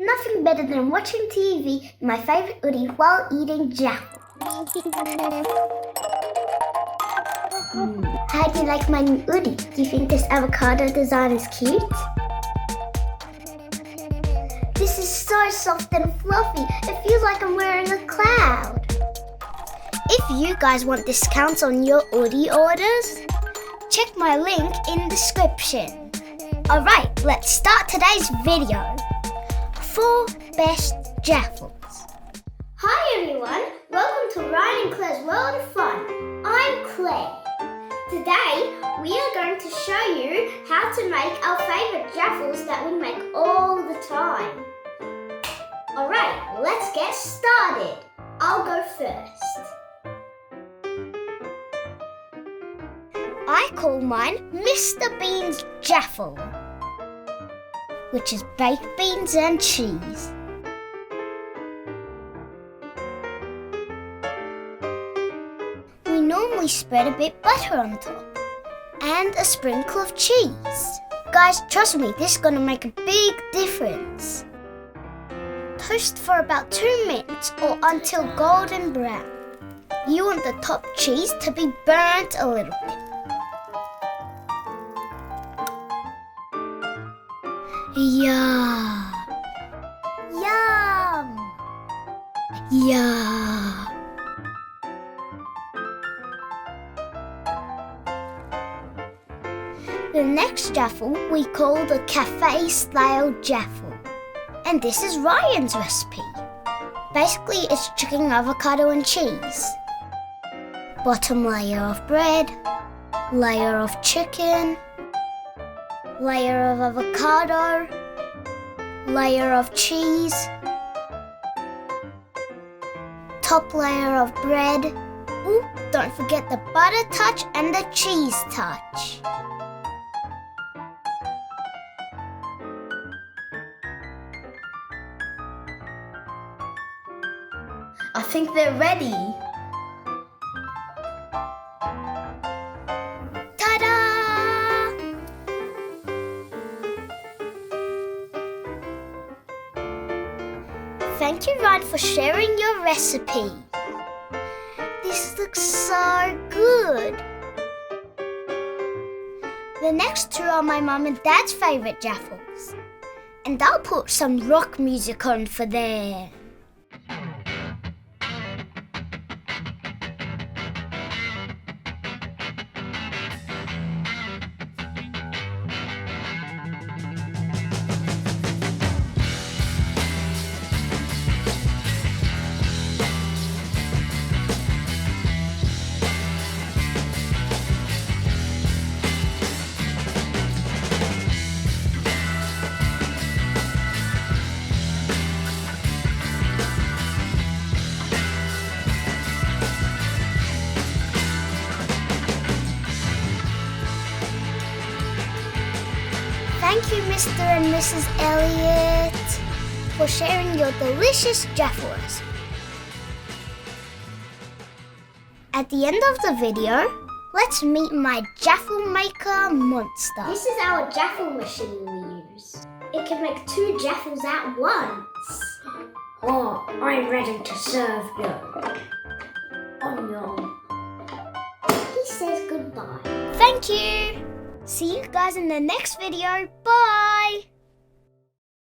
Nothing better than watching TV in my favourite Oodie while eating Jaffle. How do you like my new Oodie? Do you think this avocado design is cute? This is so soft and fluffy. It feels like I'm wearing a cloud. If you guys want discounts on your Oodie orders, check my link in the description. Alright, let's start today's video. 4 best Jaffles. Hi everyone, welcome to Ryan and Claire's World of Fun. I'm Claire. Today we are going to show you how to make our favourite Jaffles that we make all the time. Alright, let's get started. I'll go first. I call mine Mr. Bean's Jaffle, which is baked beans and cheese. We normally spread a bit butter on top and a sprinkle of cheese. Guys, trust me, this is going to make a big difference. Toast for about 2 minutes or until golden brown. You want the top cheese to be burnt a little bit. Yum! Yum! Yum! The next Jaffle we call the cafe-style Jaffle. And this is Ryan's recipe. Basically, it's chicken, avocado and cheese. Bottom layer of bread, layer of chicken, layer of avocado, layer of cheese, top layer of bread. Ooh, don't forget the butter touch and the cheese touch. I think they're ready. Ta-da! Thank you, Ryan, for sharing your recipe. This looks so good. The next 2 are my mum and dad's favourite Jaffles. And I'll put some rock music on for them. Thank you, Mr. and Mrs. Elliott, for sharing your delicious Jaffle recipe. At the end of the video, let's meet my Jaffle maker monster. This is our Jaffle machine we use. It can make 2 Jaffles at once. Oh, I'm ready to serve you. Oh no. He says goodbye. Thank you. See you guys in the next video. Bye!